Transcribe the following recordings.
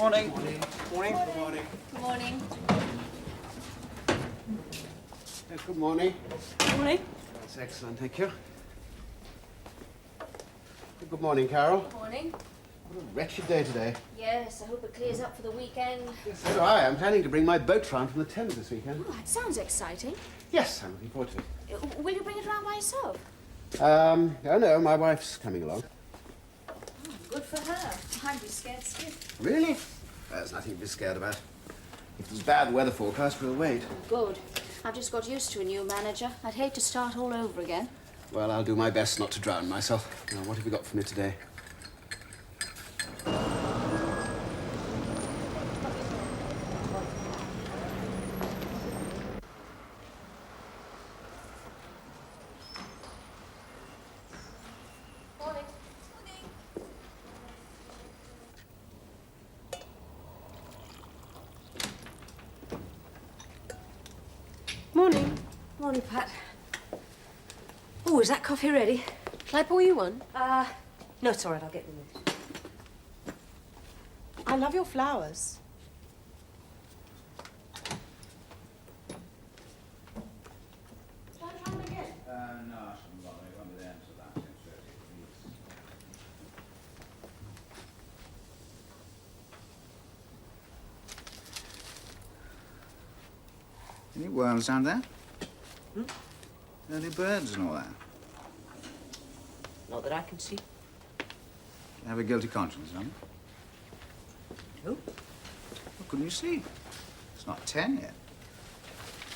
Morning. Morning. Morning. Good morning. Good morning. Yes, good morning. Good morning. That's excellent, thank you. Good morning, Carol. Good morning. What a wretched day today. Yes, I hope it clears up for the weekend. Yes, so do I. I'm planning to bring my boat round from the Thames this weekend. Oh, that sounds exciting. Yes, I'm looking forward to it. Will you bring it around by yourself? Oh no, my wife's coming along. Oh, good for her. I'd be scared stiff. Really? There's nothing to be scared about. If there's bad weather forecast, we'll wait. Good. I've just got used to a new manager. I'd hate to start all over again. Well, I'll do my best not to drown myself. Now, what have you got for me today? Morning. Morning, Pat. Oh, is that coffee ready? Shall I pour you one? No, it's all right. I'll get them in. I love your flowers. Shall I try them again? No, I shouldn't bother. It won't be there until about 10:30. Any worms down there? Early birds and all that. Not that I can see. You have a guilty conscience, don't you? No. What couldn't you see? It's not 10 yet.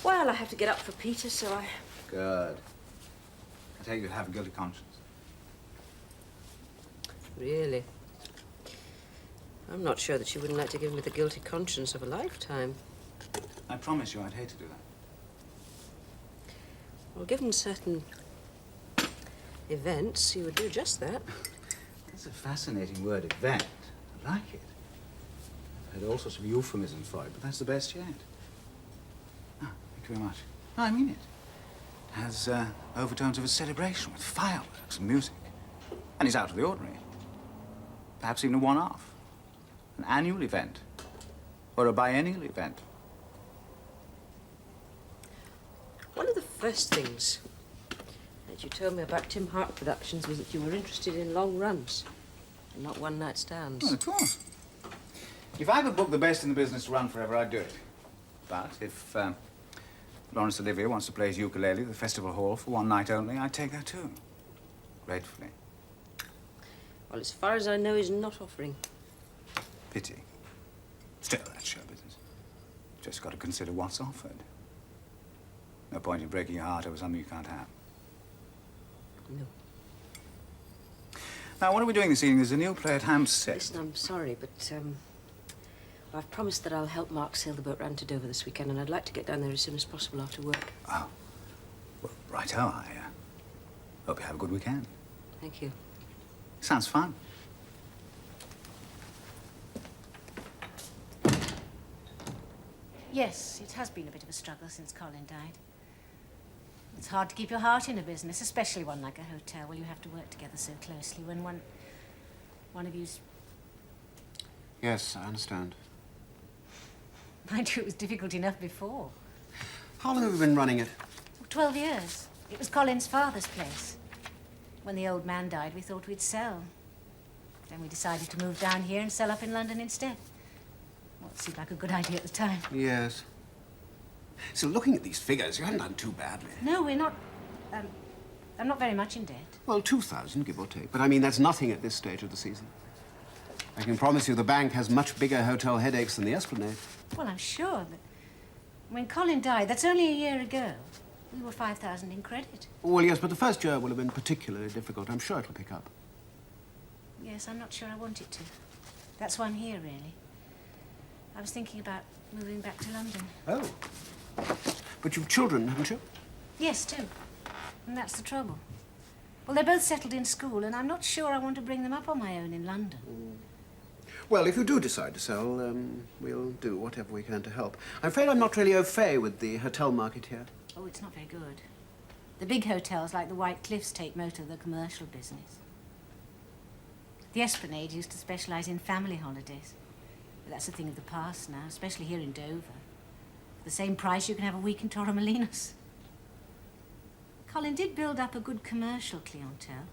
Well, I have to get up for Peter, so I... Good. I take you to have a guilty conscience. Really? I'm not sure that you wouldn't like to give me the guilty conscience of a lifetime. I promise you I'd hate to do that. Well, given certain events, you would do just that. That's a fascinating word, event. I like it. I've heard all sorts of euphemisms for it, but that's the best yet. Ah, thank you very much. No, I mean it. It has overtones of a celebration with fireworks and music. And it's out of the ordinary. Perhaps even a one-off. An annual event. Or a biennial event. One of the first things that you told me about Tim Hart Productions was that you were interested in long runs and not one-night stands. Well, of course. If I could book the best in the business to run forever, I'd do it. But if Lawrence Olivier wants to play his ukulele at the festival hall for one night only, I'd take that too. Gratefully. Well, as far as I know, he's not offering. Pity. Still, that's show business. Just got to consider what's offered. No point in breaking your heart over something you can't have. No. Now, what are we doing this evening? There's a new play at Hampstead. Listen, I'm sorry, but I've promised that I'll help Mark sail the boat round to Dover this weekend, and I'd like to get down there as soon as possible after work. Oh. Well, righto. I hope you have a good weekend. Thank you. Sounds fun. Yes, it has been a bit of a struggle since Colin died. It's hard to keep your heart in a business, especially one like a hotel, where you have to work together so closely when one of you's... Yes, I understand. Mind you, it was difficult enough before. How long have you been running it? 12 years. It was Colin's father's place. When the old man died, we thought we'd sell. Then we decided to move down here and sell up in London instead. Well, it seemed like a good idea at the time. Yes. So looking at these figures, you haven't done too badly. No, we're not... I'm not very much in debt. Well, 2,000, give or take. But I mean, that's nothing at this stage of the season. I can promise you the bank has much bigger hotel headaches than the Esplanade. Well, I'm sure that when Colin died, that's only a year ago, we were 5,000 in credit. Well, yes, but the first year will have been particularly difficult. I'm sure it'll pick up. Yes, I'm not sure I want it to. That's why I'm here, really. I was thinking about moving back to London. Oh. But you've children, haven't you? Yes, two. And that's the trouble. Well, they're both settled in school, and I'm not sure I want to bring them up on my own in London. Well, if you do decide to sell, we'll do whatever we can to help. I'm afraid I'm not really au fait with the hotel market here. Oh, it's not very good. The big hotels like the White Cliffs take most of the commercial business. The Esplanade used to specialize in family holidays. But that's a thing of the past now, especially here in Dover. For the same price, you can have a week in Torremolinos. Colin did build up a good commercial clientele.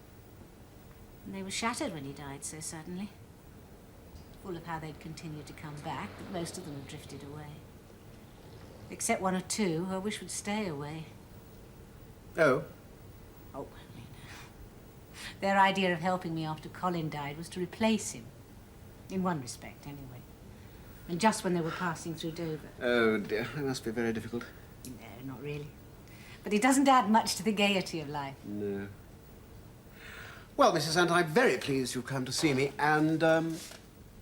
And they were shattered when he died so suddenly. Full of how they'd continued to come back, but most of them had drifted away. Except one or two who I wish would stay away. Oh? Oh, I mean, their idea of helping me after Colin died was to replace him. In one respect, anyway. And just when they were passing through Dover. Oh, dear. That must be very difficult. No, not really. But it doesn't add much to the gaiety of life. No. Well, Mrs. Sant, I'm very pleased you've come to see me, and,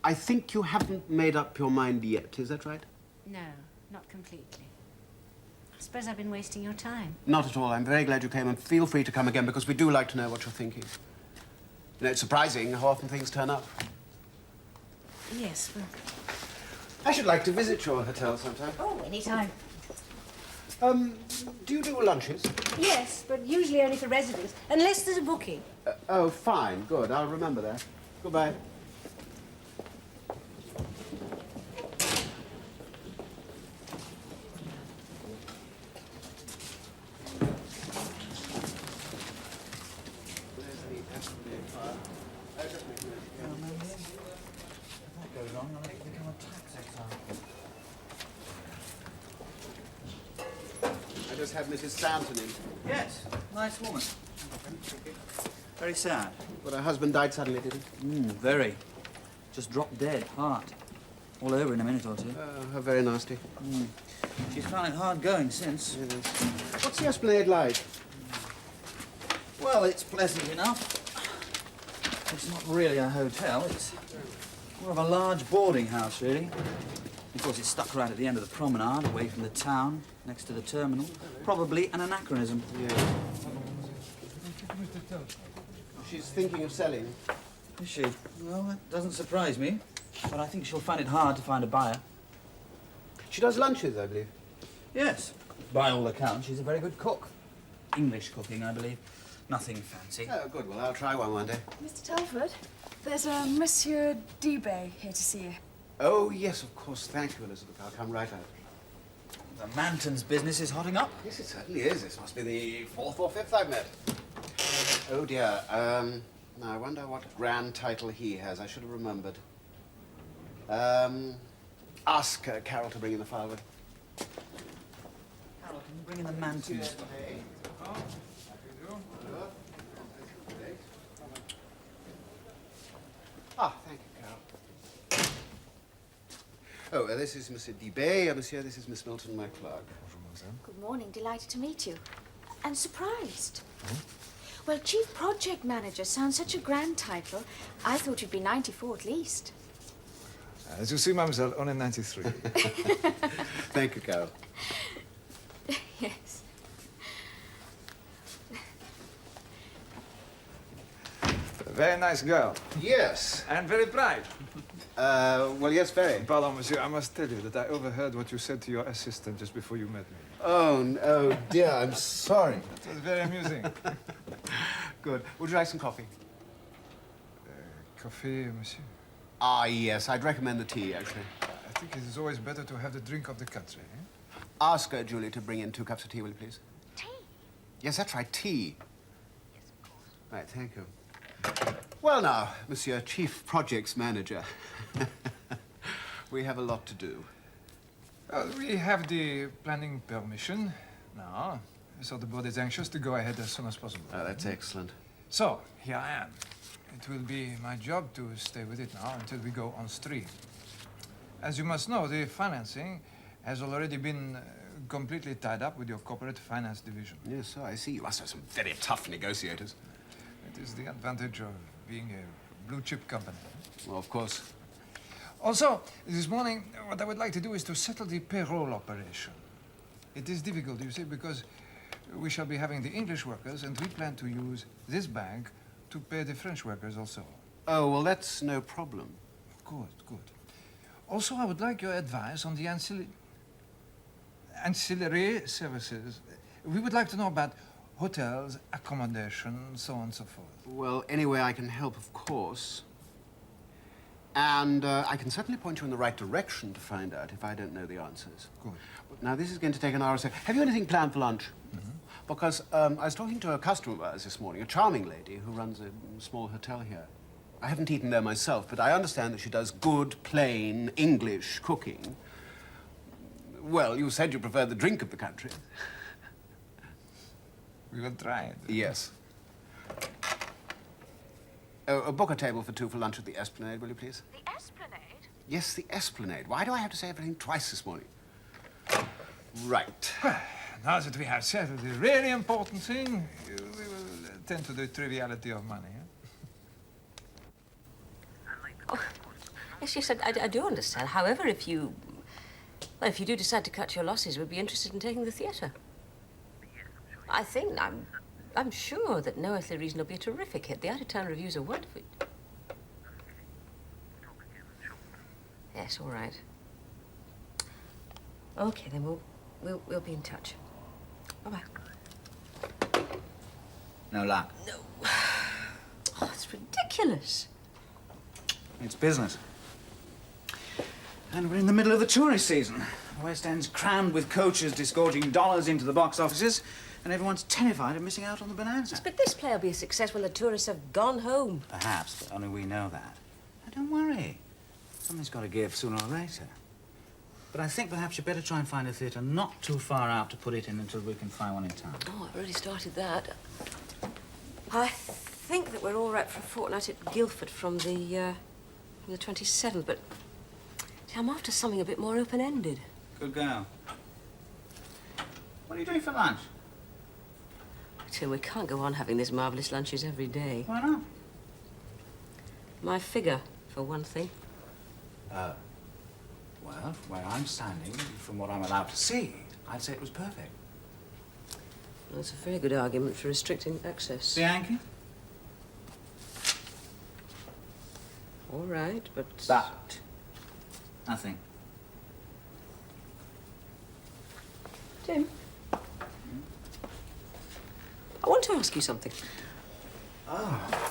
I think you haven't made up your mind yet, is that right? No, not completely. I suppose I've been wasting your time. Not at all. I'm very glad you came, and feel free to come again, because we do like to know what you're thinking. You know, it's surprising how often things turn up. Yes, well... I should like to visit your hotel sometime. Oh, any time. Do you do lunches? Yes, but usually only for residents, unless there's a booking. Oh, fine. Good. I'll remember that. Goodbye. I just have Mrs. Stanton in. Yes, nice woman. Very sad. But her husband died suddenly, did he? Very. Just dropped dead, heart. All over in a minute or two. Oh, how very nasty. She's found it hard going since. Yes. What's the Esplanade like? Well, it's pleasant enough. It's not really a hotel. It's more of a large boarding house, really. Of course, it's stuck right at the end of the promenade, away from the town, next to the terminal. Probably an anachronism. Yeah. She's thinking of selling. Is she? Well, that doesn't surprise me. But I think she'll find it hard to find a buyer. She does lunches, I believe. Yes. By all accounts, she's a very good cook. English cooking, I believe. Nothing fancy. Oh, good. Well, I'll try one day. Mr. Telford, there's a Monsieur Debay here to see you. Oh, yes, of course. Thank you, Elizabeth. I'll come right out. The Mantons business is hotting up. Yes, it certainly is. This must be the fourth or fifth I've met. Oh, dear. Now, I wonder what grand title he has. I should have remembered. Ask Carol to bring in the firewood. Carol, can you bring in the Mantons? Ah, thank you, Carol. Oh, this is Monsieur Debay. Monsieur, this is Miss Milton, my clerk. Good morning. Delighted to meet you. And surprised. Well, Chief Project Manager sounds such a grand title. I thought you'd be 94 at least. As you see, mademoiselle, only 93. Thank you, Carol. Yes. A very nice girl. Yes. And very bright. Well, yes, very. Pardon, monsieur, I must tell you that I overheard what you said to your assistant just before you met me. Oh, no, dear, I'm sorry. It was very amusing. Good. Would you like some coffee? Coffee, monsieur? Ah, yes, I'd recommend the tea, actually. I think it is always better to have the drink of the country, eh? Ask Julie to bring in 2 cups of tea, will you please? Tea? Yes, that's right, tea. Yes, of course. Right, thank you. Well, now, Monsieur Chief Projects Manager, we have a lot to do. Well, we have the planning permission now, so the board is anxious to go ahead as soon as possible. Oh, that's excellent. So, here I am. It will be my job to stay with it now until we go on stream. As you must know, the financing has already been completely tied up with your corporate finance division. Yes, so I see. You must have some very tough negotiators. It is the advantage of being a blue-chip company. Well, of course. Also, this morning, what I would like to do is to settle the payroll operation. It is difficult, you see, because we shall be having the English workers, and we plan to use this bank to pay the French workers also. Oh, well, that's no problem. Good, good. Also, I would like your advice on the ancillary services. We would like to know about hotels, accommodation, so on and so forth. Well, any way I can help, of course. And I can certainly point you in the right direction to find out if I don't know the answers. Good. Now, this is going to take an hour or so. Have you anything planned for lunch? Because I was talking to a customer of ours this morning, a charming lady who runs a small hotel here. I haven't eaten there myself, but I understand that she does good, plain English cooking. Well, you said you preferred the drink of the country. We will try it. Yes. Oh, book a table for two for lunch at the Esplanade, will you please? The Esplanade? Yes, the Esplanade. Why do I have to say everything twice this morning? Right. Now that we have settled the really important thing, we will attend to the triviality of money. Oh, yes, I do understand. However, if you do decide to cut your losses, we'd be interested in taking the theatre. I'm sure that No Earthly Reason will be a terrific hit. The out-of-town reviews are wonderful. Yes, all right. Okay, then we'll be in touch. Bye-bye. No luck. No. Oh, it's ridiculous. It's business. And we're in the middle of the tourist season. The West End's crammed with coaches disgorging dollars into the box offices, and everyone's terrified of missing out on the bonanza. But this play will be a success when the tourists have gone home. Perhaps, but only we know that. Now, don't worry. Something's got to give sooner or later. But I think perhaps you'd better try and find a theatre not too far out to put it in until we can find one in town. Oh, I've already started that. I think that we're all right for a fortnight at Guildford from the 27th, but see, I'm after something a bit more open-ended. Good girl. What are you doing for lunch? Tim, we can't go on having these marvellous lunches every day. Why not? My figure, for one thing. Well, from where I'm standing, from what I'm allowed to see, I'd say it was perfect. Well, that's a very good argument for restricting access. The Yankee? All right, but... But. Nothing. Tim? I want to ask you something. Oh.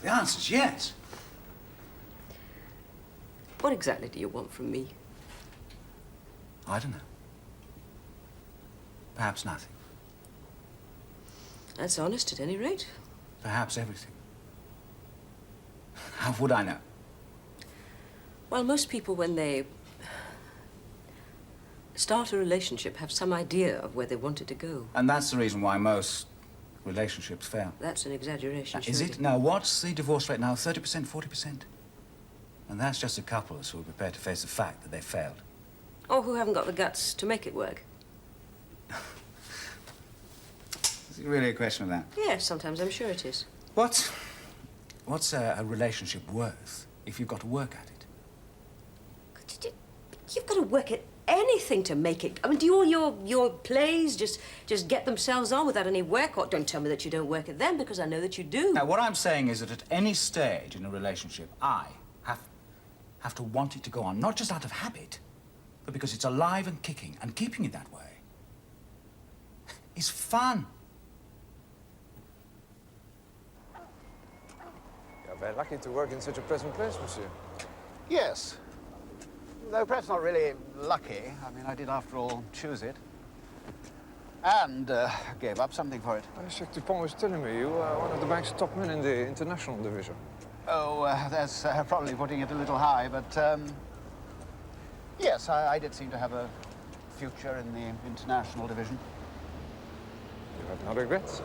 The answer's yes. What exactly do you want from me? I don't know. Perhaps nothing. That's honest, at any rate. Perhaps everything. How would I know? Well, most people, when they start a relationship, have some idea of where they want it to go. And that's the reason why most relationships fail. That's an exaggeration, Is surely. it? Now, what's the divorce rate now? 30%, 40%? And that's just the couples who are prepared to face the fact that they failed. Or who haven't got the guts to make it work. Is it really a question of that? Yes, sometimes I'm sure it is. What's a relationship worth if you've got to work at it? You've got to work at anything to make it. I mean, do all your plays just get themselves on without any work? Or don't tell me that you don't work at them, because I know that you do. Now, what I'm saying is that at any stage in a relationship, I have to want it to go on, not just out of habit, but because it's alive and kicking, and keeping it that way is fun. Yeah, very lucky to work in such a pleasant place, monsieur. Yes. Though perhaps not really lucky. I mean, I did, after all, choose it. And gave up something for it. Monsieur Dupont was telling me you are one of the bank's top men in the international division. Oh, that's probably putting it a little high, but yes, I did seem to have a future in the international division. You have no regrets?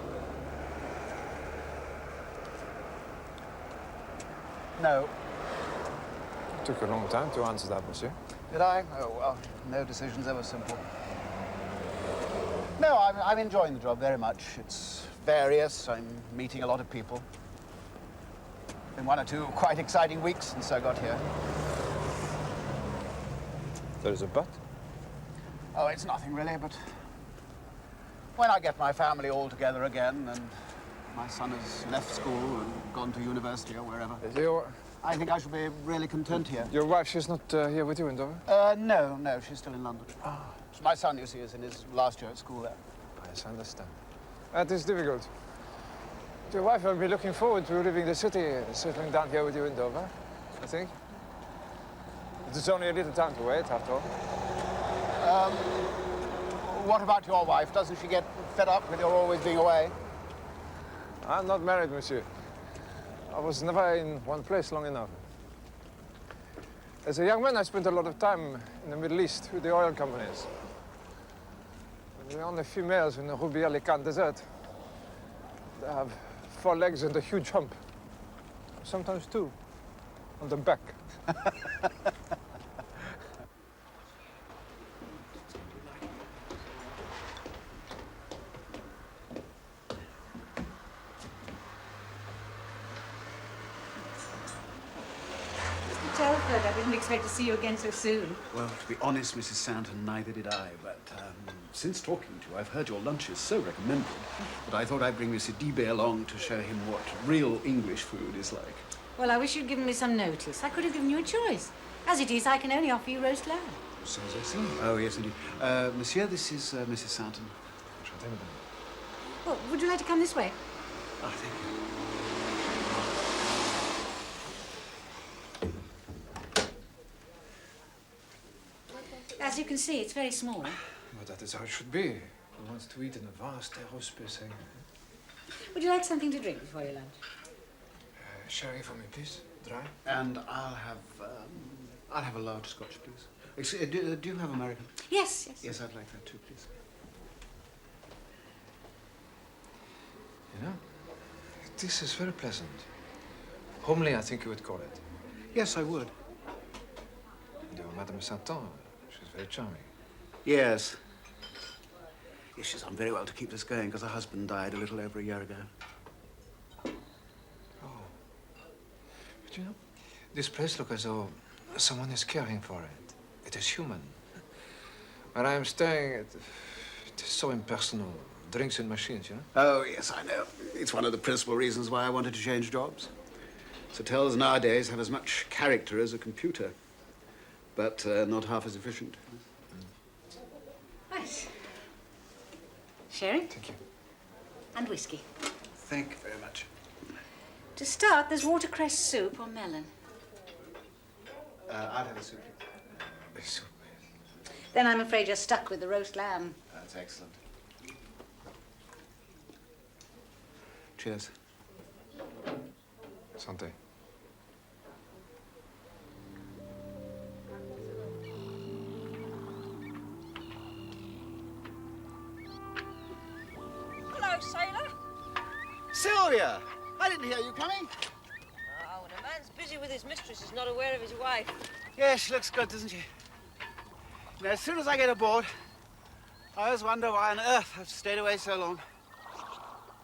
No. It took a long time to answer that, monsieur. Did I? Oh, well, no decision's ever simple. No, I'm enjoying the job very much. It's various. I'm meeting a lot of people. Been one or two quite exciting weeks since I got here. There's a but? Oh, it's nothing really, but when I get my family all together again and my son has left school and gone to university or wherever, I think I shall be really content here. Your wife, she's not here with you in Dover? No, she's still in London. My son, you see, is in his last year at school there. Yes, I understand. That is difficult. Your wife will be looking forward to leaving the city, settling down here with you in Dover, I think. It is only a little time to wait, after all. What about your wife? Doesn't she get fed up with your always being away? I'm not married, monsieur. I was never in one place long enough. As a young man, I spent a lot of time in the Middle East with the oil companies. The only females in the Ruby Alicante desert. They have 4 legs and a huge hump. Sometimes 2 on the back. Telford, I didn't expect to see you again so soon. Well, to be honest, Mrs. Santon, neither did I. But since talking to you, I've heard your lunch is so recommended that I thought I'd bring Mr. Dibé along to show him what real English food is like. Well, I wish you'd given me some notice. I could have given you a choice. As it is, I can only offer you roast lamb. So as I say. Oh, yes, indeed. Monsieur, this is Mrs. Santon. Well, would you like to come this way? Oh, thank you. As you can see, it's very small. Well, that is how it should be. Who wants to eat in a vast aerospace hangar? Would you like something to drink before your lunch? Sherry for me, please. Dry. And I'll have a large Scotch, please. Do you have American? Yes, yes. Yes, I'd like that too, please. You know, this is very pleasant. Homely, I think you would call it. Yes, I would. And your Madame Santon, she's very charming. Yes. Yes, she's done very well to keep this going because her husband died a little over a year ago. But you know, this place looks as though someone is caring for it. It is human. Where I am staying, it is so impersonal. Drinks and machines, you know? Oh, yes, I know. It's one of the principal reasons why I wanted to change jobs. Hotels nowadays have as much character as a computer, but not half as efficient. Nice. Sherry? Thank you. And whiskey. Thank you very much. To start, there's watercress soup or melon. I'll have a soup. Soup. Then I'm afraid you're stuck with the roast lamb. That's excellent. Cheers. Santé. Hello, sailor. Sylvia! I didn't hear you coming. Oh, when a man's busy with his mistress, he's not aware of his wife. Yeah, she looks good, doesn't she? Now, as soon as I get aboard, I always wonder why on earth I've stayed away so long.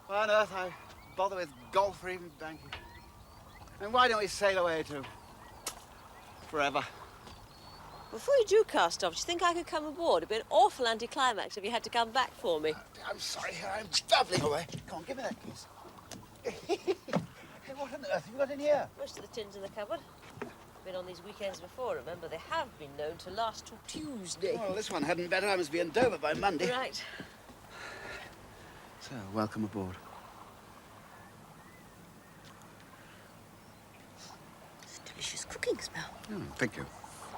Why on earth I bother with golf or even banking. And why don't we sail away to forever? Before you do cast off, do you think I could come aboard? It'd be an awful anticlimax if you had to come back for me. I'm sorry, I'm babbling away. Come on, give me that, please. Hey, what on earth have you got in here? Most of the tins in the cupboard. Been on these weekends before, remember? They have been known to last till Tuesday. Well, this one hadn't better. I must be in Dover by Monday. Right. So, welcome aboard. It's a delicious cooking smell. Oh, thank you.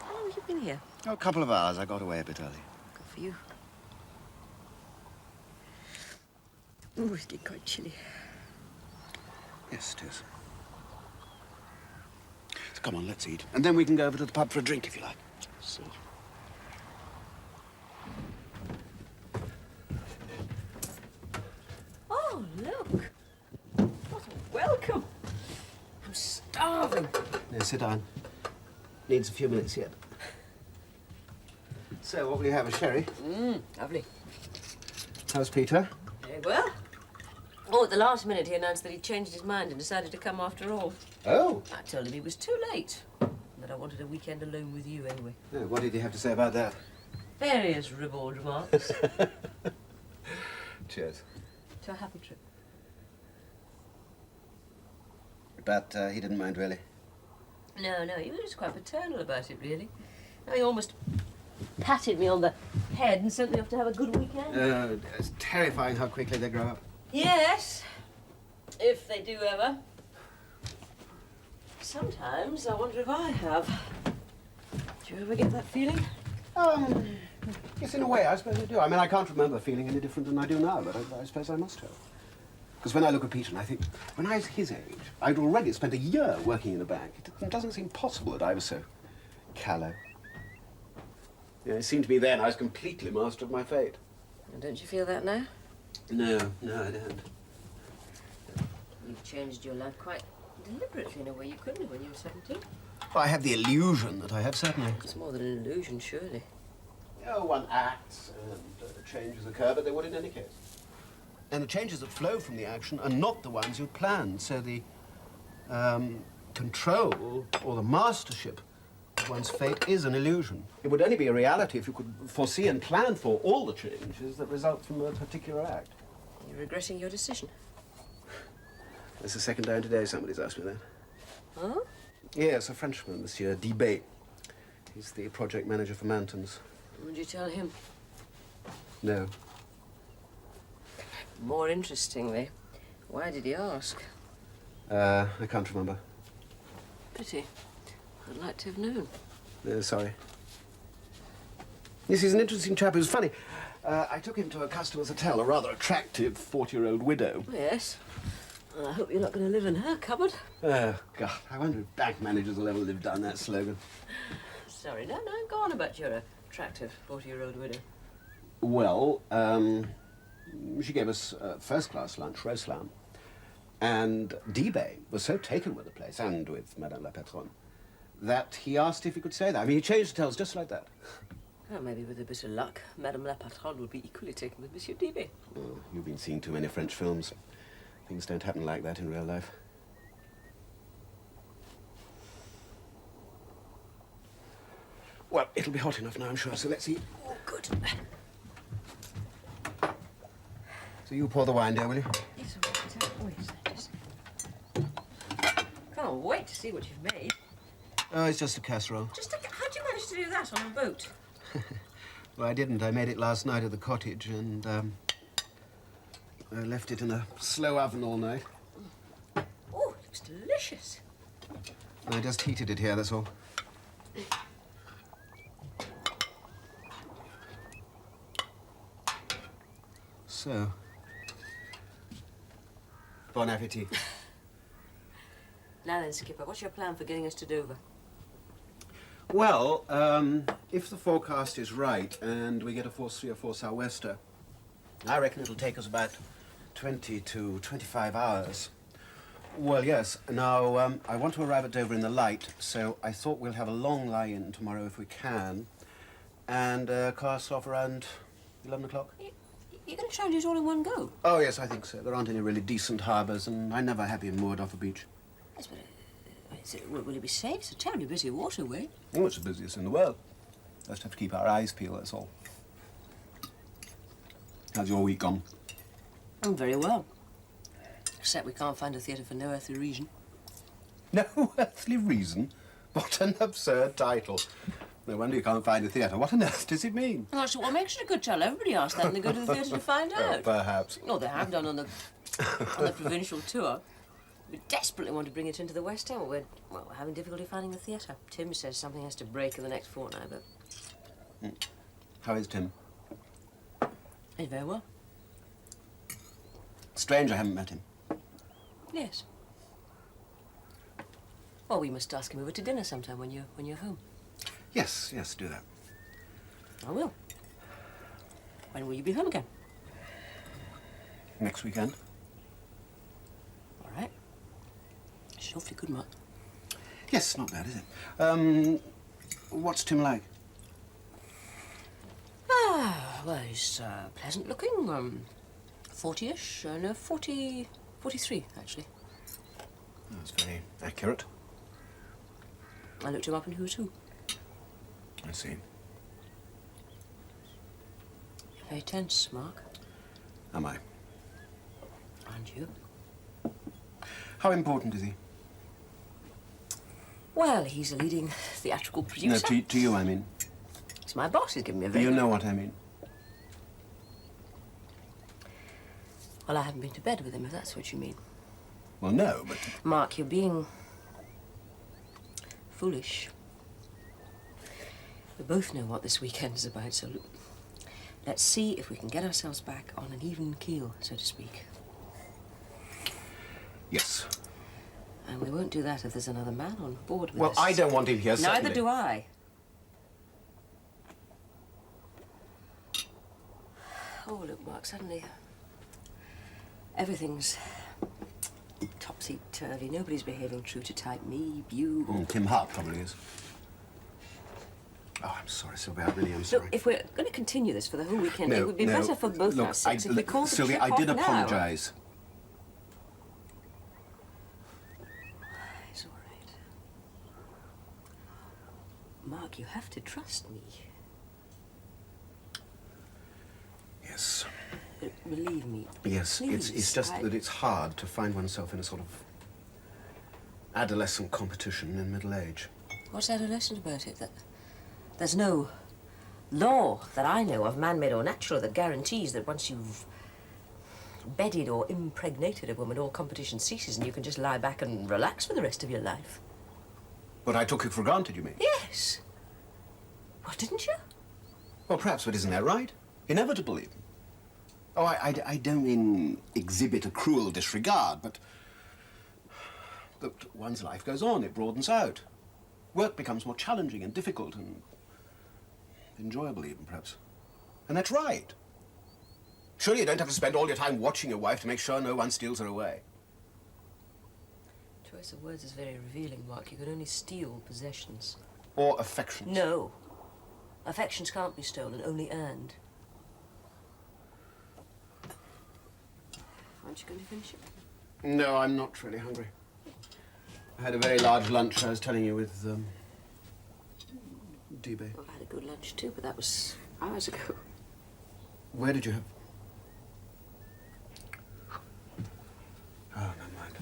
How long have you been here? Oh, a couple of hours. I got away a bit early. Good for you. Ooh, it's getting quite chilly. Yes, it is. So come on, let's eat. And then we can go over to the pub for a drink, if you like. See. Oh, look. What a welcome. I'm starving. Now, sit down. Needs a few minutes yet. So, what will you have, a sherry? Lovely. How's Peter? Very well. Oh, at the last minute, he announced that he'd changed his mind and decided to come after all. Oh. I told him he was too late, and that I wanted a weekend alone with you anyway. Oh, what did he have to say about that? Various ribald remarks. Cheers. To a happy trip. But he didn't mind, really? No, he was quite paternal about it, really. He almost patted me on the head and sent me off to have a good weekend. It's terrifying how quickly they grow up. Yes, if they do ever. Sometimes I wonder if I have. Do you ever get that feeling? Yes, in a way, I suppose I do. I mean, I can't remember feeling any different than I do now, but I suppose I must have. Because when I look at Peter and I think, when I was his age, I'd already spent a year working in a bank. It doesn't seem possible that I was so callow. Yeah, it seemed to me then I was completely master of my fate. And don't you feel that now? No, I don't. You've changed your life quite deliberately in a way you couldn't have when you were 17. Well, I have the illusion that I have, certainly. It's more than an illusion, surely. Oh, one acts and changes occur, but they would in any case. And the changes that flow from the action are not the ones you planned, so the control or the mastership of one's fate is an illusion. It would only be a reality if you could foresee and plan for all the changes that result from a particular act. You're regretting your decision. That's the second time today somebody's asked me that. Huh? Yes, a Frenchman, Monsieur Dibet. He's the project manager for Mantons. Would you tell him? No. More interestingly, why did he ask? I can't remember. Pity. I'd like to have known. Sorry. Yes, he's an interesting chap. It was funny. I took him to a customer's hotel, a rather attractive 40-year-old widow. Yes. I hope you're not going to live in her cupboard. Oh, God, I wonder if bank managers will ever live down that slogan. Sorry, no, go on about your attractive 40-year-old widow. Well, she gave us first-class lunch, roast lamb. And Dibet was so taken with the place, and with Madame la Patronne, that he asked if he could say that. I mean, he changed hotels just like that. Well, maybe with a bit of luck, Madame la Patronne would be equally taken with Monsieur Dibet. Oh, you've been seeing too many French films. Things don't happen like that in real life. Well, it'll be hot enough now, I'm sure, so let's eat. Oh, good. So you pour the wine, dear, will you? Yes, all right. Oh, yes, just... Can't wait to see what you've made. Oh, it's just a casserole. How'd you manage to do that on a boat? Well, I didn't. I made it last night at the cottage, and I left it in a slow oven all night. Oh, it looks delicious. I just heated it here, that's all. So, bon appetit. Now then, Skipper, what's your plan for getting us to Dover? Well, if the forecast is right and we get a force 3 or 4 sou'wester, I reckon it'll take us about 20 to 25 hours. Well, yes. Now, I want to arrive at Dover in the light, so I thought we'll have a long lie-in tomorrow if we can, and cast off around 11 o'clock. You're going to try and do it all in one go? Oh, yes, I think so. There aren't any really decent harbours, and I'm never happy moored off a beach. Yes, but will it be safe? It's a terribly busy waterway. Oh, it's the busiest in the world. Just have to keep our eyes peeled, that's all. How's your week gone? Oh, very well. Except we can't find a theatre for no earthly reason. No earthly reason? What an absurd title. No wonder you can't find a theatre. What on earth does it mean? Well, so what makes it a good title? Everybody asks that and they go to the theatre to find out. Perhaps. No, they have done on the provincial tour. We desperately want to bring it into the West End, but we're having difficulty finding a theatre. Tim says something has to break in the next fortnight, but... How is Tim? He's very well. Strange I haven't met him. Yes. Well, we must ask him over to dinner sometime when you're home. Yes, do that. I will. When will you be home again? Next weekend. All right. It's awfully good, Mark. Yes, not bad, is it? What's Tim like? Well, he's pleasant looking, 40-ish, no, 43, actually. That's very accurate. I looked him up in Who's Who. I see. You're very tense, Mark. Am I? And you? How important is he? Well, he's a leading theatrical No, producer. to you, I mean. He's my boss. He's given me a very... You know what I mean. Well, I haven't been to bed with him, if that's what you mean. Well, no, but... Mark, you're being... foolish. We both know what this weekend is about, so let's see if we can get ourselves back on an even keel, so to speak. Yes. And we won't do that if there's another man on board with Well, us. I don't want him here, certainly. Neither do I. Oh, look, Mark, suddenly everything's topsy-turvy. Nobody's behaving true to type. Me, you... Tim Hart probably is. Oh, I'm sorry, Sylvia. I really am sorry. Look, if we're going to continue this for the whole weekend, No, it would be no. better for both Look, our sakes if we called the Sylvia, ship I did off now. apologise. It's all right. Mark, you have to trust me. Yes. Believe me. Yes, Please, it's just that it's hard to find oneself in a sort of adolescent competition in middle age. What's adolescent about it? That there's no law that I know of, man-made or natural, that guarantees that once you've bedded or impregnated a woman, all competition ceases and you can just lie back and relax for the rest of your life. But I took it for granted, you mean? Yes. Well, didn't you? Well, perhaps, but isn't that right? Inevitable, even. Oh, I don't mean exhibit a cruel disregard, but that one's life goes on, it broadens out. Work becomes more challenging and difficult and enjoyable even, perhaps. And that's right. Surely you don't have to spend all your time watching your wife to make sure no one steals her away. Choice of words is very revealing, Mark. You can only steal possessions. Or affections. No. Affections can't be stolen, only earned. Aren't you going to finish it? No, I'm not really hungry. I had a very large lunch, I was telling you, with, D-Bay. Well, I had a good lunch too, but that was hours ago. Where did you have... Oh, never mind.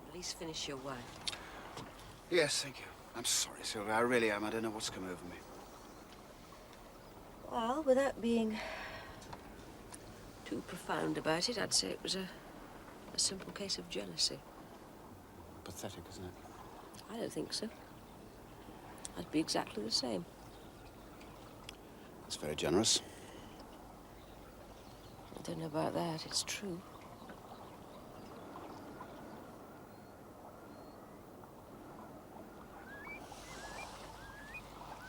At least finish your wine. Yes, thank you. I'm sorry, Sylvia. I really am. I don't know what's come over me. Well, without being too profound about it, I'd say it was a simple case of jealousy. Pathetic, isn't it? I don't think so. I'd be exactly the same. It's very generous. I don't know about that. It's true.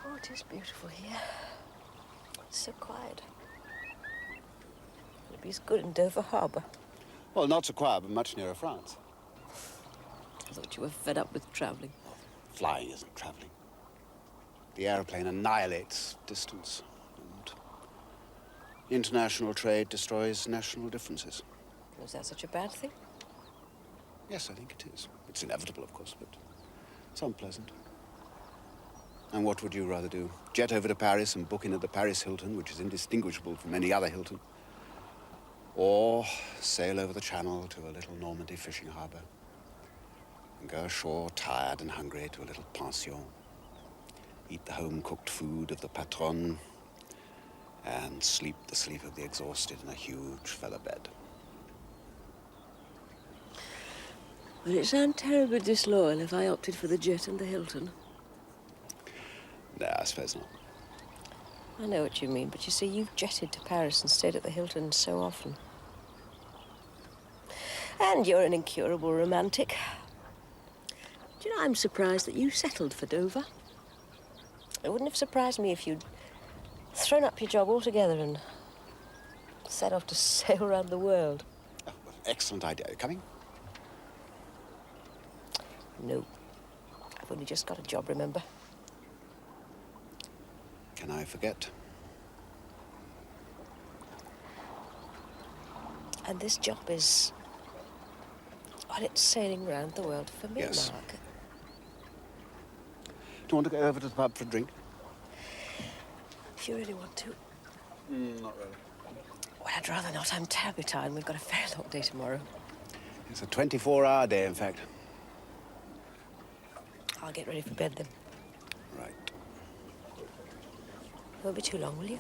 Oh, it is beautiful here. It's so quiet. It'd be as good in Dover Harbour. Well, not so quiet, but much nearer France. I thought you were fed up with travelling. Flying isn't travelling. The aeroplane annihilates distance, and international trade destroys national differences. Was that such a bad thing? Yes, I think it is. It's inevitable, of course, but it's unpleasant. And what would you rather do? Jet over to Paris and book in at the Paris Hilton, which is indistinguishable from any other Hilton, or sail over the Channel to a little Normandy fishing harbour and go ashore tired and hungry to a little pension, eat the home-cooked food of the patronne, and sleep the sleep of the exhausted in a huge feather bed. Would it sound terribly disloyal if I opted for the jet and the Hilton? No, I suppose not. I know what you mean, but you see, you've jetted to Paris and stayed at the Hilton so often. And you're an incurable romantic. Do you know, I'm surprised that you settled for Dover. It wouldn't have surprised me if you'd thrown up your job altogether and set off to sail around the world. Oh, what an excellent idea. Are you coming? No. I've only just got a job, remember? Can I forget? And this job is... well, it's sailing round the world for me, Yes. Mark. Do you want to go over to the pub for a drink? If you really want to. Not really. Well, I'd rather not. I'm terribly tired and we've got a very long day tomorrow. It's a 24-hour day, in fact. I'll get ready for bed then. Right. Won't be too long, will you?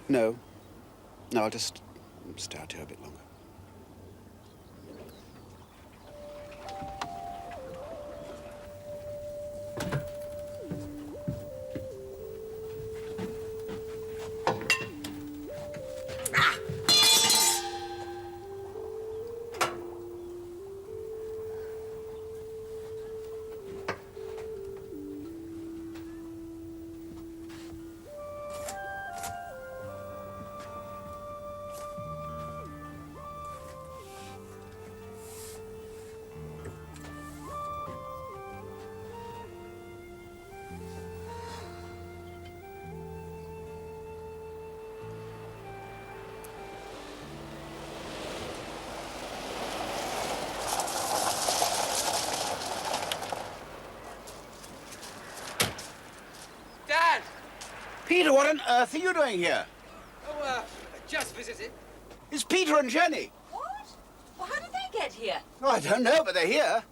No. No, I'll just stay out here a bit longer. Dad! Peter, what on earth are you doing here? Oh, just visiting. It's Peter and Jenny. What? Well, how did they get here? Oh, I don't know, but they're here.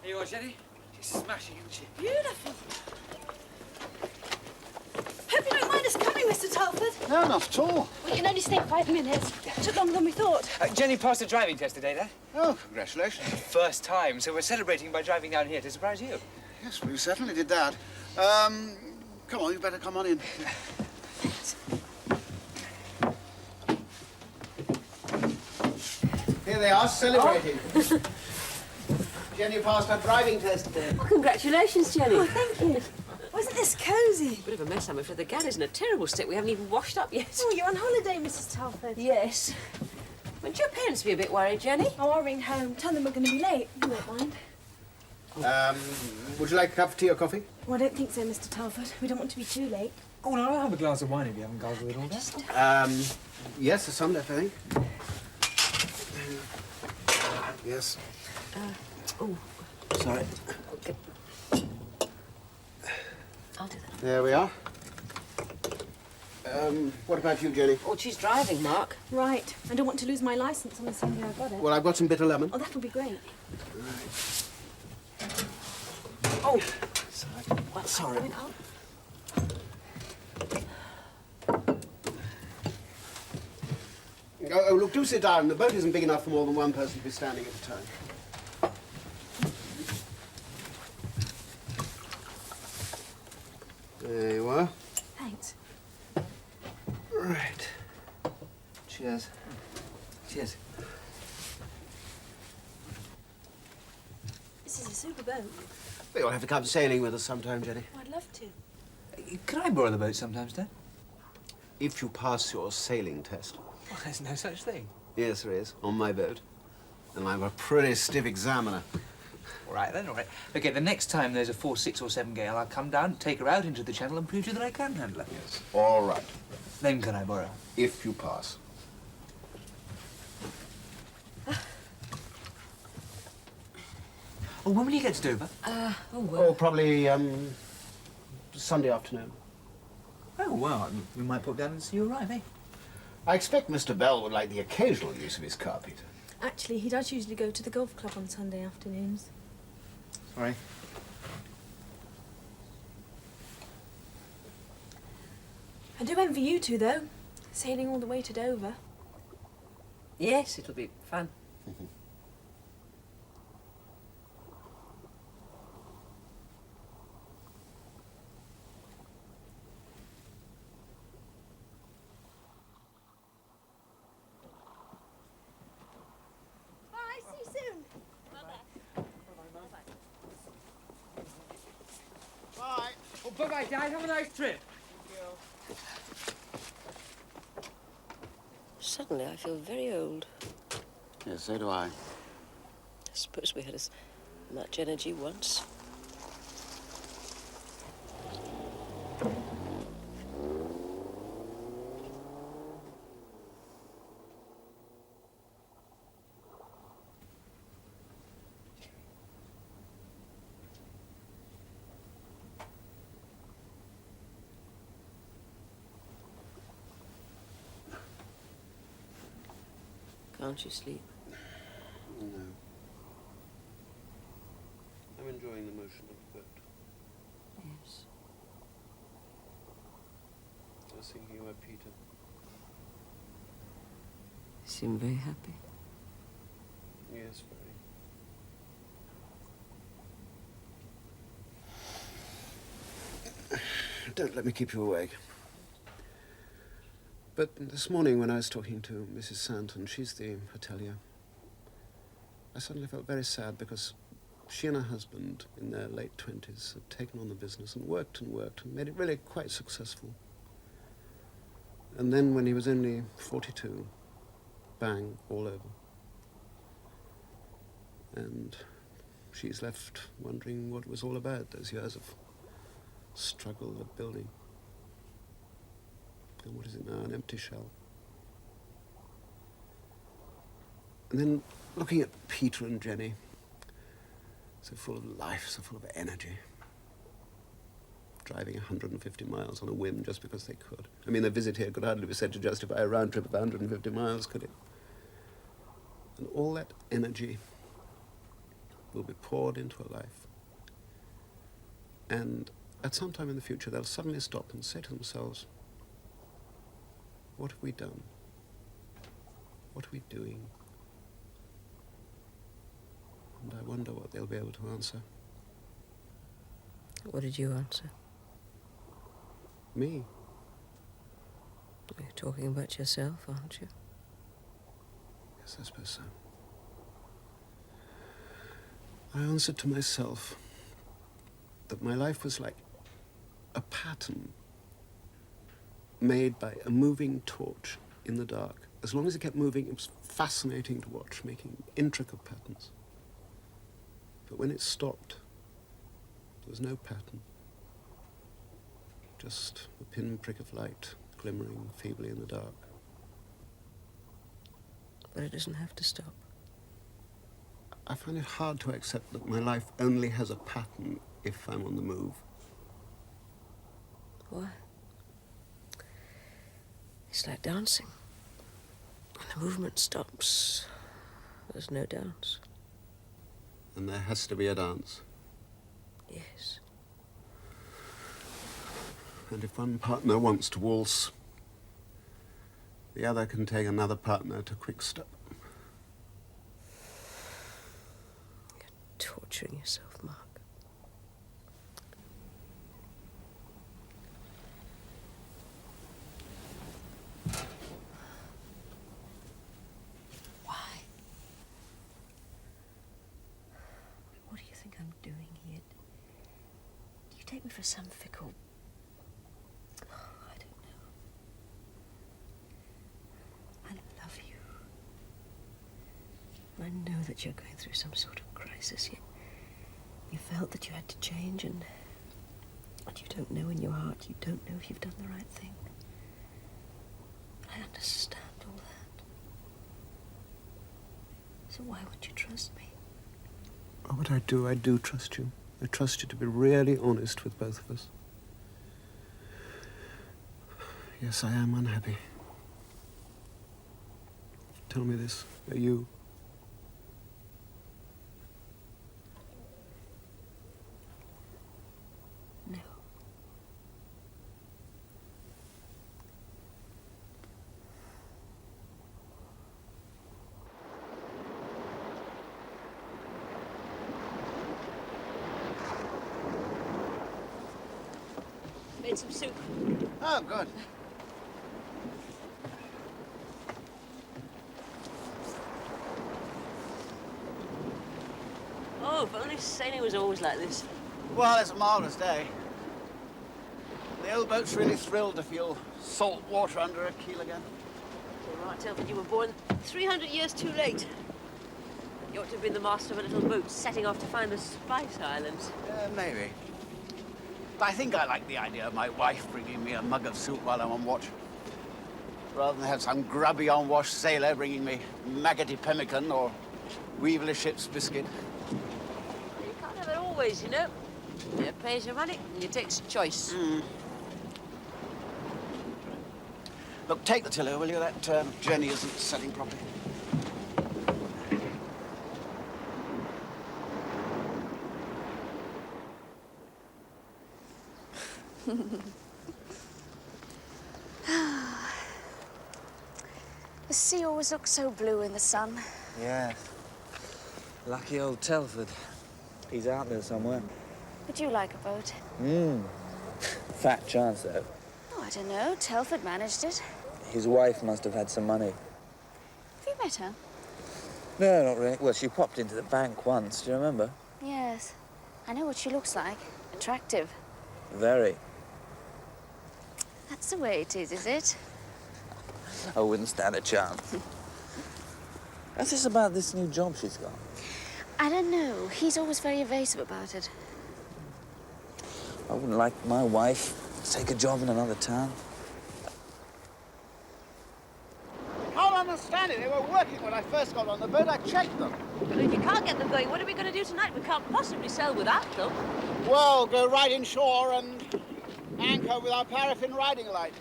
Here you are, Jenny. She's smashing, isn't she? Beautiful. Hope you don't mind us coming, Mr. Telford. No, not at all. We can only stay 5 minutes. Took longer than we thought. Jenny passed a driving test today, Dad. Oh, congratulations. First time, so we're celebrating by driving down here to surprise you. Yes, we certainly did that. Come on, you better come on in. Here they are, celebrating. Jenny passed her driving test today. Well, congratulations, Jenny. Oh, thank you. Wasn't this cosy? Bit of a mess, I'm afraid. The galley's in a terrible state. We haven't even washed up yet. Oh, you're on holiday, Mrs. Telford. Yes. Wouldn't your parents be a bit worried, Jenny? Oh, I'll ring home. Tell them we're going to be late. You won't mind. Would you like a cup of tea or coffee? Well, I don't think so, Mr. Telford. We don't want to be too late. Oh, no, I'll have a glass of wine if you haven't guzzled it all down. Yes, there's some left, I think. Yes. Oh, Sorry. okay. I'll do that. There we are. What about you, Jenny? Oh, she's driving, Mark. Right. I don't want to lose my license on the same day I got it. Well, I've got some bitter lemon. Oh, that'll be great. Oh, Well, sorry. Oh, look, do sit down. The boat isn't big enough for more than one person to be standing at a time. There you are. Thanks. Right. Cheers. Cheers. This is a super boat. Well, you'll have to come sailing with us sometime, Jenny. Oh, I'd love to. Can I borrow the boat sometimes, Dad? If you pass your sailing test. Well, there's no such thing. Yes, there is, on my boat. And I'm a pretty stiff examiner. All right, then, all right. OK, the next time there's a 4, 6 or 7 gale, I'll come down, take her out into the channel and prove to you that I can handle her. Yes. All right. Then can I borrow? If you pass. Oh, when will you get to Dover? Oh, probably, Sunday afternoon. Oh, well, we might pop down and see you arrive, eh? I expect Mr. Bell would like the occasional use of his car, Peter. Actually, he does usually go to the golf club on Sunday afternoons. Sorry. I do envy you two, though. Sailing all the way to Dover. yes, it'll be fun. Bye, see you soon. Bye. Oh, bye-bye, Dad. Have a nice trip. Suddenly, I feel very old. Yes, so do I. I suppose we had as much energy once. Can't you sleep? No. enjoying the motion of the boat? Yes. I was thinking about Peter. You seem very happy. Yes, very. Don't let me keep you awake. But this morning when I was talking to Mrs. Santon, she's the hotelier, I suddenly felt very sad because she and her husband, in their late 20s, had taken on the business and worked and made it really quite successful. And then when he was only 42, bang, all over. And she's left wondering what it was all about, those years of struggle of building. And what is it now, an empty shell? And then looking at Peter and Jenny, so full of life, so full of energy, driving 150 miles on a whim just because they could. I mean, their visit here could hardly be said to justify a round trip of 150 miles, could it? And all that energy will be poured into a life. And at some time in the future, they'll suddenly stop and say to themselves, what have we done? What are we doing? And I wonder what they'll be able to answer. What did you answer? Me? You're talking about yourself, aren't you? Yes, I suppose so. I answered to myself that my life was like a pattern made by a moving torch in the dark. As long as it kept moving, it was fascinating to watch, making intricate patterns. But when it stopped, there was no pattern. Just a pinprick of light glimmering feebly in the dark. But it doesn't have to stop. I find it hard to accept that my life only has a pattern if I'm on the move. Why? It's like dancing. When the movement stops, there's no dance. And there has to be a dance. Yes. And if one partner wants to waltz, the other can take another partner to quick step. You're torturing yourself, Mark. Why? What do you think I'm doing here? Do you take me for some fickle... I don't know. I love you. I know that you're going through some sort of crisis. You felt that you had to change, and you don't know in your heart, you don't know if you've done the right thing. I understand all that. So why would you trust me? Oh, what I do trust you. I trust you to be really honest with both of us. Yes, I am unhappy. Tell me this. Are you? No. Made some soup. Oh, good. Oh, if only sailing was always like this. Well, it's a marvellous day. The old boat's really thrilled to feel salt water under her keel again. You're right, Telford, you were born 300 years too late. You ought to have been the master of a little boat setting off to find the Spice Islands. Maybe. But I think I like the idea of my wife bringing me a mug of soup while I'm on watch. Rather than have some grubby on-wash sailor bringing me maggoty pemmican or weevilly ship's biscuit. You can't have it always, you know. You pays your money and you takes a choice. Look, take the tiller, will you? That Jenny isn't setting properly. The sea always looks so blue in the sun. Yes. Lucky old Telford. He's out there somewhere. Would you like a boat? Fat chance, though. Oh, I don't know. Telford managed it. His wife must have had some money. Have you met her? No, not really. Well, she popped into the bank once. Do you remember? Yes. I know what she looks like. Attractive. Very. That's the way it is it? I wouldn't stand a chance. What's this about this new job she's got? I don't know. He's always very evasive about it. I wouldn't like my wife to take a job in another town. I don't understand it. They were working when I first got on the boat. I checked them. But if you can't get them going, what are we going to do tonight? We can't possibly sail without them. Well, go right inshore and anchor with our paraffin riding light.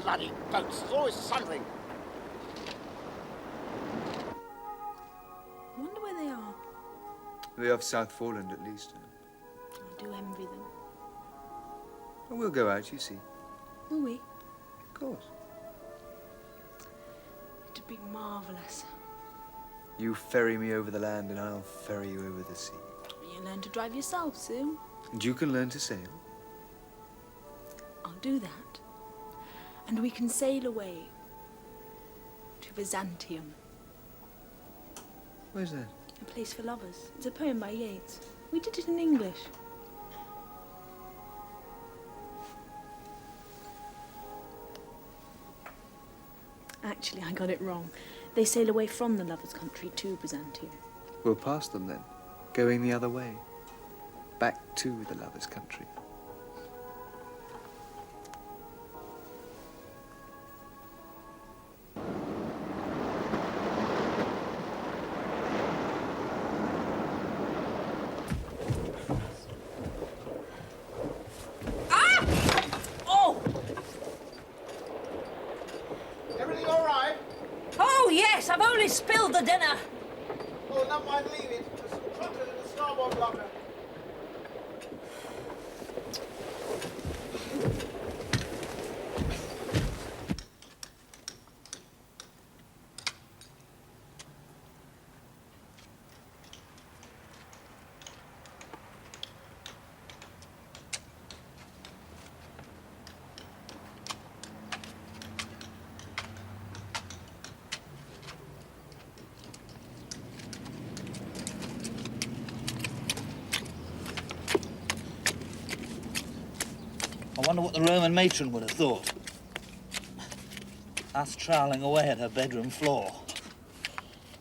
Bloody boats. There's always something. I wonder where they are. They're off South Foreland, at least. I do envy them. Well, we'll go out, you see. Will we? Of course. It'd be marvellous. You ferry me over the land and I'll ferry you over the sea. You'll learn to drive yourself soon. And you can learn to sail. I'll do that. And we can sail away to Byzantium. Where's that? A place for lovers. It's a poem by Yeats. We did it in English. Actually, I got it wrong. They sail away from the lovers' country to Byzantium. We'll pass them then, going the other way. Back to the lover's country. Everything all right? Oh, yes, I've only spilled the dinner. Oh, never mind, leave it. There's some chocolate in the starboard locker. I wonder what the Roman matron would have thought. Us troweling away at her bedroom floor.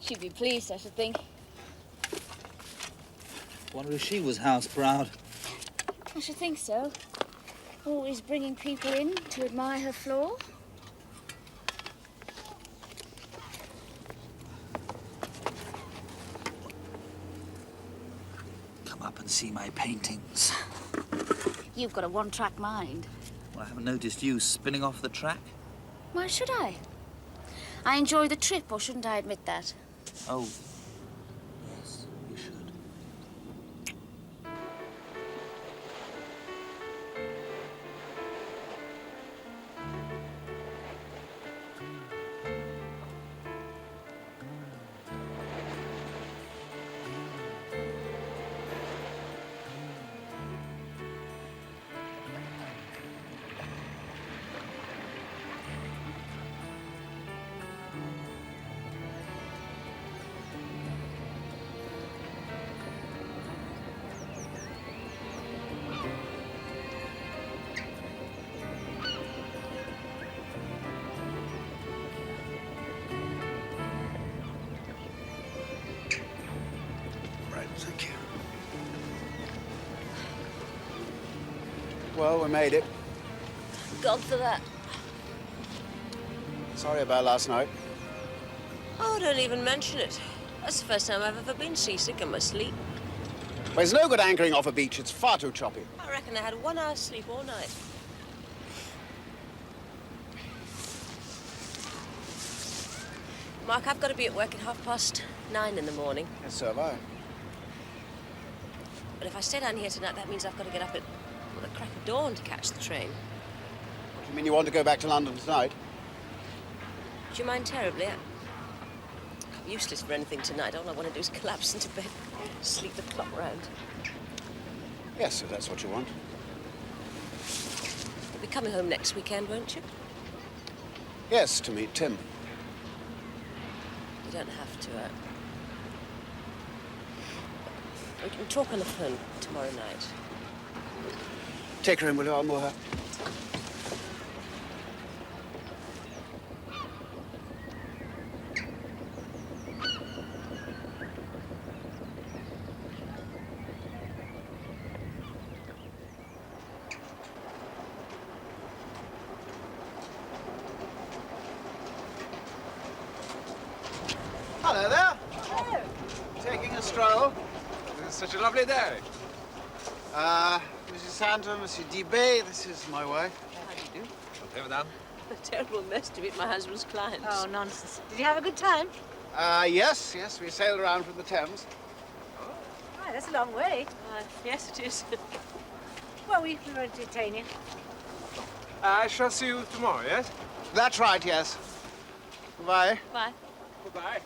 She'd be pleased, I should think. Wonder if she was house proud. I should think so. Always bringing people in to admire her floor. Come up and see my paintings. You've got a one-track mind. Well, I haven't noticed you spinning off the track. Why should I? I enjoy the trip, or shouldn't I admit that? Oh, yes, you should. Right, thank you. Well, we made it. God for that. Sorry about last night. Oh, don't even mention it. That's the first time I've ever been seasick in my sleep. But it's no good anchoring off a beach. It's far too choppy. I reckon I had 1 hour's sleep all night. Mark, I've got to be at work at 9:30 in the morning. Yes, so have I. But if I stay down here tonight, that means I've got to get up at the crack of dawn to catch the train. You mean you want to go back to London tonight? Do you mind terribly? I'm useless for anything tonight. All I want to do is collapse into bed, sleep the clock round. Yes, if that's what you want. You'll be coming home next weekend, won't you? Yes, to meet Tim. You don't have to. We can talk on the phone tomorrow night. Take her in, will you? I'll moor her. Hello there. Hello. Taking a stroll. This is such a lovely day. Mrs. Santa, Monsieur Debay, this is my wife. How do you do? Okay, madame. A terrible mess to meet my husband's clients. Oh, nonsense. Did you have a good time? Yes, we sailed around from the Thames. Right, that's a long way. Yes, it is. Well, we won't detain you. I shall see you tomorrow, yes? That's right, yes. Goodbye. Bye. Goodbye.